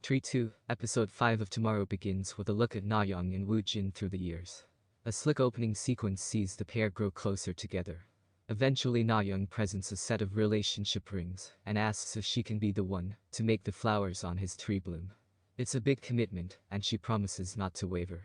3-2, Episode 5 of Tomorrow begins with a look at Na Young and Woo Jin through the years. A slick opening sequence sees the pair grow closer together. Eventually Na Young presents a set of relationship rings and asks if she can be the one to make the flowers on his tree bloom. It's a big commitment, and she promises not to waver.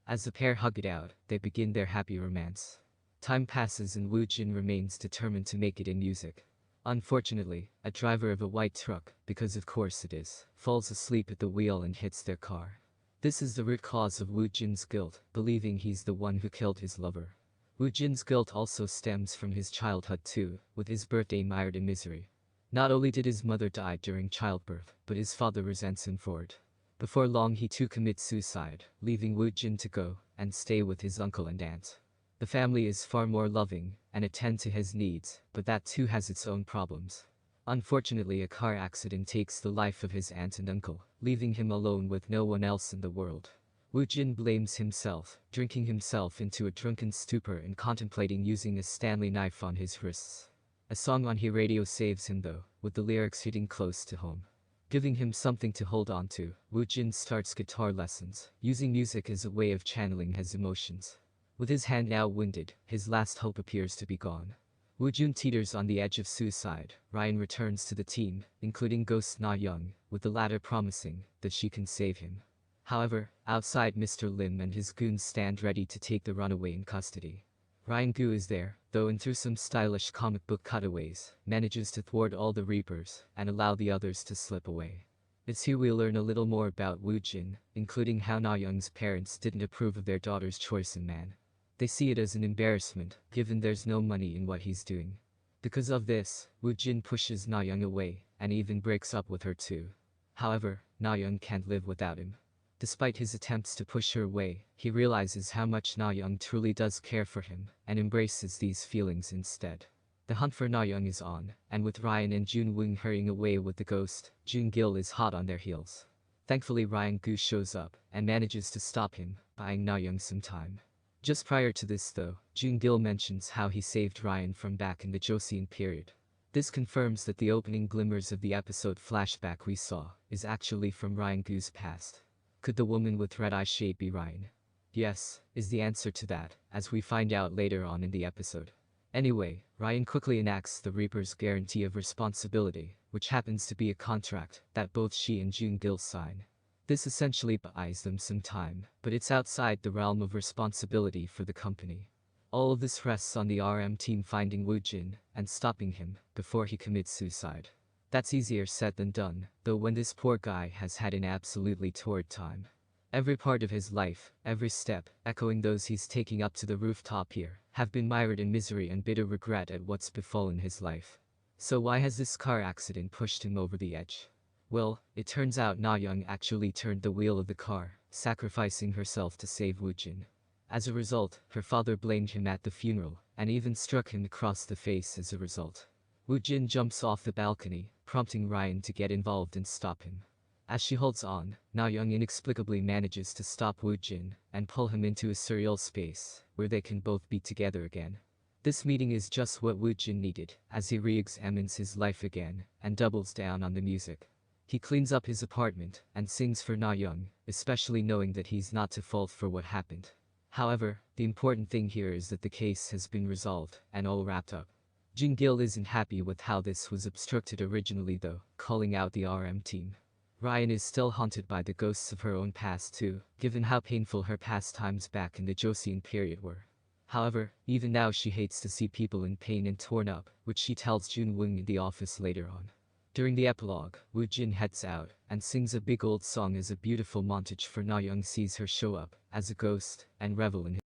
As the pair hug it out, they begin their happy romance. Time passes and Woo Jin remains determined to make it in music. Unfortunately, a driver of a white truck, because of course it is, falls asleep at the wheel and hits their car. This is the root cause of Woo Jin's guilt, believing he's the one who killed his lover. Woo Jin's guilt also stems from his childhood too, with his birthday mired in misery. Not only did his mother die during childbirth, but his father resents him for it. Before long he too commits suicide, leaving Woo Jin to go and stay with his uncle and aunt. The family is far more loving and attend to his needs, but that too has its own problems. Unfortunately, a car accident takes the life of his aunt and uncle, leaving him alone with no one else in the world. Woo Jin blames himself, drinking himself into a drunken stupor and contemplating using a Stanley knife on his wrists. A song on his radio saves him though, with the lyrics hitting close to home. Giving him something to hold on to, Woo Jin starts guitar lessons, using music as a way of channeling his emotions. With his hand now wounded, his last hope appears to be gone. Woo Jin teeters on the edge of suicide. Ryan returns to the team, including Ghost Na Young, with the latter promising that she can save him. However, outside Mr. Lim and his goons stand ready to take the runaway in custody. Ryan Gu is there, though, and through some stylish comic book cutaways, manages to thwart all the Reapers and allow the others to slip away. It's here we learn a little more about Woo Jin, including how Na Young's parents didn't approve of their daughter's choice in man. They see it as an embarrassment, given there's no money in what he's doing. Because of this, Woo Jin pushes Na Young away, and even breaks up with her too. However, Na Young can't live without him. Despite his attempts to push her away, he realizes how much Na Young truly does care for him, and embraces these feelings instead. The hunt for Na Young is on, and with Ryan and Jun Woong hurrying away with the ghost, Jun Gil is hot on their heels. Thankfully Ryan Gu shows up, and manages to stop him, buying Na Young some time. Just prior to this though, Jun Gil mentions how he saved Ryan from back in the Joseon period. This confirms that the opening glimmers of the episode flashback we saw is actually from Ryan Gu's past. Could the woman with red eye shade be Ryan? Yes, is the answer to that, as we find out later on in the episode. Anyway, Ryan quickly enacts the Reaper's guarantee of responsibility, which happens to be a contract that both she and Jun Gil sign. This essentially buys them some time, but it's outside the realm of responsibility for the company. All of this rests on the RM team finding Woo Jin and stopping him before he commits suicide. That's easier said than done, though, when this poor guy has had an absolutely torrid time. Every part of his life, every step, echoing those he's taking up to the rooftop here, have been mired in misery and bitter regret at what's befallen his life. So why has this car accident pushed him over the edge? Well, it turns out Na Young actually turned the wheel of the car, sacrificing herself to save Woo Jin. As a result, her father blamed him at the funeral, and even struck him across the face as a result. Woo Jin jumps off the balcony, prompting Ryan to get involved and stop him. As she holds on, Na Young inexplicably manages to stop Woo Jin and pull him into a surreal space, where they can both be together again. This meeting is just what Woo Jin needed, as he re-examines his life again, and doubles down on the music. He cleans up his apartment, and sings for Na Young, especially knowing that he's not to fault for what happened. However, the important thing here is that the case has been resolved, and all wrapped up. Jun Gil isn't happy with how this was obstructed originally though, calling out the RM team. Ryan is still haunted by the ghosts of her own past too, given how painful her past times back in the Joseon period were. However, even now she hates to see people in pain and torn up, which she tells Jun Woong in the office later on. During the epilogue, Woo Jin heads out and sings a big old song as a beautiful montage for Na Young sees her show up as a ghost and revel in his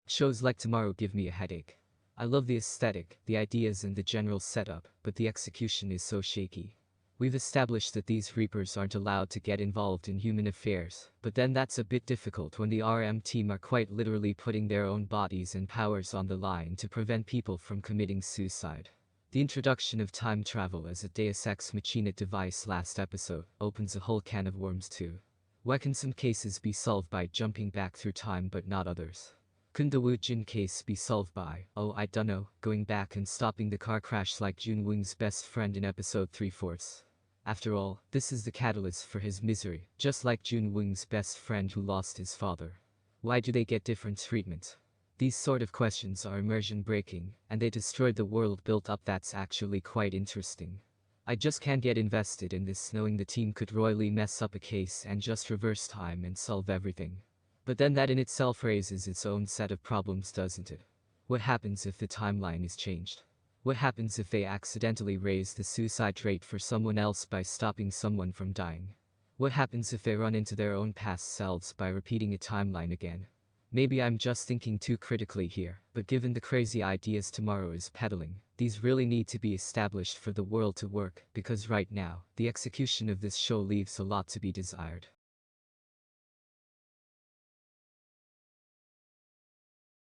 shows like Tomorrow give me a headache. I love the aesthetic, the ideas and the general setup, but the execution is so shaky. We've established that these Reapers aren't allowed to get involved in human affairs, but then that's a bit difficult when the RM team are quite literally putting their own bodies and powers on the line to prevent people from committing suicide. The introduction of time travel as a Deus Ex Machina device last episode opens a whole can of worms too. Why can some cases be solved by jumping back through time but not others? Couldn't the Woo Jin case be solved by, oh I dunno, going back and stopping the car crash like Jun Woong's best friend in episode 3/4? After all, this is the catalyst for his misery, just like Jun Wing's best friend who lost his father. Why do they get different treatment? These sort of questions are immersion breaking, and they destroyed the world built up. That's actually quite interesting. I just can't get invested in this knowing the team could royally mess up a case and just reverse time and solve everything. But then that in itself raises its own set of problems, doesn't it? What happens if the timeline is changed? What happens if they accidentally raise the suicide rate for someone else by stopping someone from dying? What happens if they run into their own past selves by repeating a timeline again? Maybe I'm just thinking too critically here, but given the crazy ideas Tomorrow is peddling, these really need to be established for the world to work, because right now, the execution of this show leaves a lot to be desired.